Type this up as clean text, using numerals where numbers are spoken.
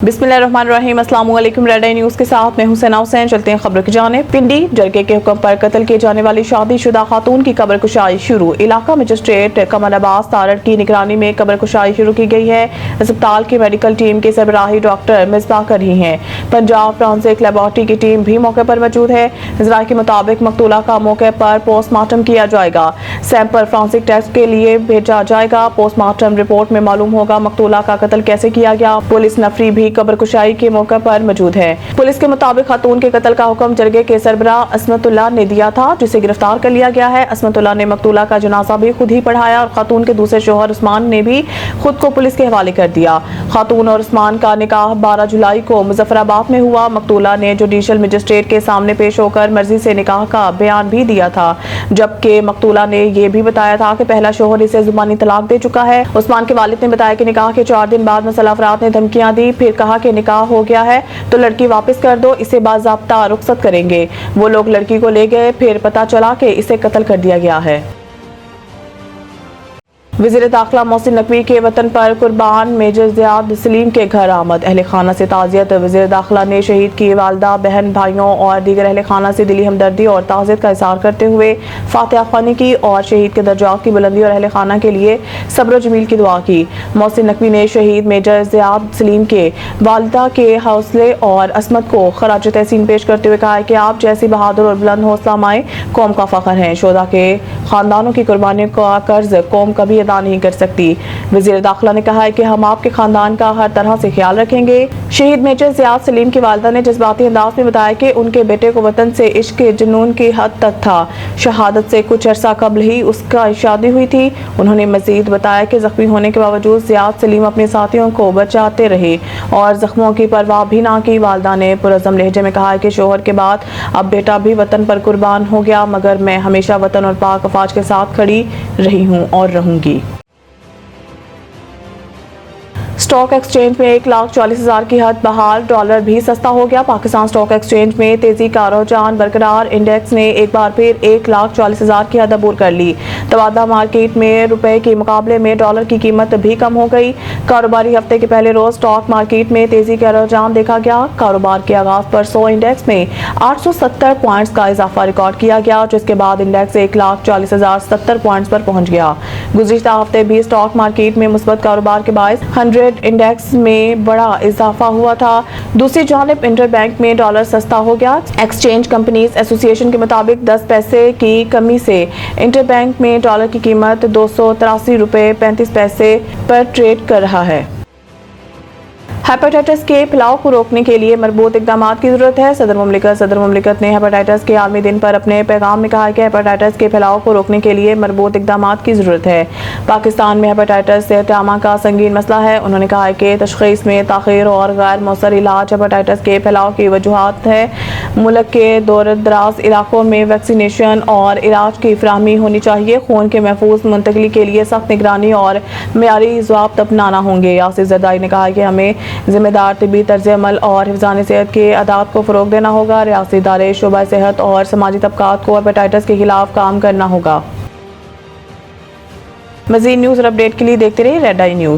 बिस्मिल्लाहिर्रहमानिर्रहीम, अस्सलाम वालेकुम। रेड आई न्यूज़ के साथ मैं हुसैना हुसैन। चलते हैं खबर की जानिब। पिंडी जरगे के हुक्म पर कत्ल किए जाने वाली शादीशुदा खातून की कब्र कुशाई शुरू। इलाका मजिस्ट्रेट कमल अब्बास तारड़ की निगरानी में कब्र कुशाई शुरू की गई है। अस्पताल की मेडिकल टीम के सरबराही डॉक्टर मिसबाह कर रही हैं। पंजाब फॉरेंसिक लेबोरेटरी की टीम भी मौके पर मौजूद है। इजरा के मुताबिक मकतूला का मौके पर पोस्टमार्टम किया जाएगा। सैंपल फॉरेंसिक टेस्ट के लिए भेजा जाएगा। पोस्टमार्टम रिपोर्ट में मालूम होगा मकतूला का कत्ल कैसे किया गया। पुलिस नफरी भी कब्र कुशाई के मौके पर मौजूद है। पुलिस के मुताबिक खातून के कत्ल का हुक्म जरगे के सरबराह असमतुल्लाह ने दिया था, जिसे गिरफ्तार कर लिया गया है। असमतुल्लाह ने मकतूला का जनाजा भी खुद ही पढ़ाया और खातून के दूसरे शोहर उस्मान ने भी खुद को पुलिस के हवाले कर दिया। खातून और उस्मान का निकाह 12 जुलाई को मुजफ्फराबाद में हुआ। मकतूला ने जुडिशियल मजिस्ट्रेट के सामने पेश होकर मर्जी से निकाह का बयान भी दिया था, जबकि मकतूला ने यह भी बताया था कि पहला शोहर इसे जुबानी तलाक दे चुका है। उस्मान के वालिद ने बताया कि निकाह के 4 दिन बाद मुसल्लह अफराद ने धमकियां दी, फिर कहा कि निकाह हो गया है तो लड़की वापस कर दो, इसे बाज़ाब्ता रुखसत करेंगे। वो लोग लड़की को ले गए, फिर पता चला कि इसे कत्ल कर दिया गया है। वज़ीर दाखिला मोहसिन नकवी के वतन पर कुर्बान मेजर ज़ियाद सलीम के घर आमद। अहले खाना से ताज़ियत। वज़ीर दाखिला ने शहीद की वालदा, बहन, भाइयों और दीगर अहले खाना से दिली हमदर्दी और ताज़ियत का इज़हार करते हुए फातिहा ख़्वानी की और शहीद के दर्जात की बुलंदी और अहले खाना के लिए सब्र जमील की दुआ की। मोहसिन नकवी ने शहीद मेजर ज़ियाद सलीम के वालदा के हौसले और असमत को खराज तहसीन पेश करते हुए कहा कि आप जैसी बहादुर और बुलंद हौसला माए कौम का फ़ख्र हैं। शोधा के खानदानों की कुर्बानियों का कर्ज कौम कभी अदा नहीं कर सकती। वज़ीर दाखिला ने कहा है कि हम आपके खानदान का हर तरह से ख्याल रखेंगे। शहीद मेजर ज़ियाद सलीम की वालिदा ने जज्बाती अंदाज में बताया कि उनके बेटे को वतन से इश्क जुनून की हद तक था। शहादत से कुछ अरसा कबल ही उसका शादी हुई थी। उन्होंने मजीद बताया कि जख्मी होने के बावजूद ज़ियाद सलीम अपने साथियों को बचाते रहे और जख्मों की परवाह भी ना की। वालिदा ने पुरज़म लहजे में कहा है कि शोहर के बाद अब बेटा भी वतन पर कुर्बान हो गया, मगर मैं हमेशा वतन और पाक अफवाज के साथ खड़ी रही हूँ और रहूंगी। स्टॉक एक्सचेंज में 1,40,000 की हद बहाल। डॉलर भी सस्ता हो गया। पाकिस्तान स्टॉक एक्सचेंज में तेजी का रुझान बरकरार। इंडेक्स ने एक बार फिर 1,40,000 की हद अबूर कर ली। तबादला मार्केट में रुपए के मुकाबले में डॉलर की कीमत भी कम हो गई। कारोबारी हफ्ते के पहले रोज स्टॉक मार्केट में तेजी का रुझान देखा गया। कारोबार के आगाज पर 100 इंडेक्स में 870 पॉइंट्स का इजाफा रिकॉर्ड किया गया, जिसके बाद इंडेक्स 1,40,070 पॉइंट्स पर पहुंच गया। गुज़िश्ता हफ्ते भी स्टॉक मार्केट में मुस्बत कारोबार के बायस 100 इंडेक्स में बड़ा इजाफा हुआ था। दूसरी जानिब इंटरबैंक में डॉलर सस्ता हो गया। एक्सचेंज कंपनीज एसोसिएशन के मुताबिक 10 पैसे की कमी से इंटरबैंक में डॉलर की कीमत 283 रुपये 35 पैसे पर ट्रेड कर रहा है। हेपेटाइटिस के फैलाव को रोकने के लिए मरबूत इकदाम की जरूरत है। सदर मुमलिकत ने हेपेटाइटिस के आलमी दिन पर अपने पैगाम में कहा है कि हेपेटाइटिस के फैलाव को रोकने के लिए मरबूत इकदाम की जरूरत है। पाकिस्तान में हेपेटाइटिस सेहत आमा का संगीन मसला है। उन्होंने कहा है कि तशखीस में ताखीर और गैर मौसर इलाज हेपेटाइटिस के फैलाव की वजूहात है। मुल्क के दूर दराज इलाकों में वैक्सीनेशन और इलाज की फराहमी होनी चाहिए। खून के महफूज मुंतकली के लिए सख्त निगरानी और मेयारी ज़वाब्त अपनाना होंगे। यासिर ज़रदारी ने कहा कि हमें जिम्मेदार तिबी तर्ज अमल और हिफ्ज़ान सेहत के आदात को फ़रोग देना होगा। रियासती इदारे शोबा सेहत और समाजी तबकात को हेपेटाइटिस के खिलाफ काम करना होगा। मज़ीद न्यूज़ और अपडेट के लिए देखते रहिए रेड आई न्यूज़।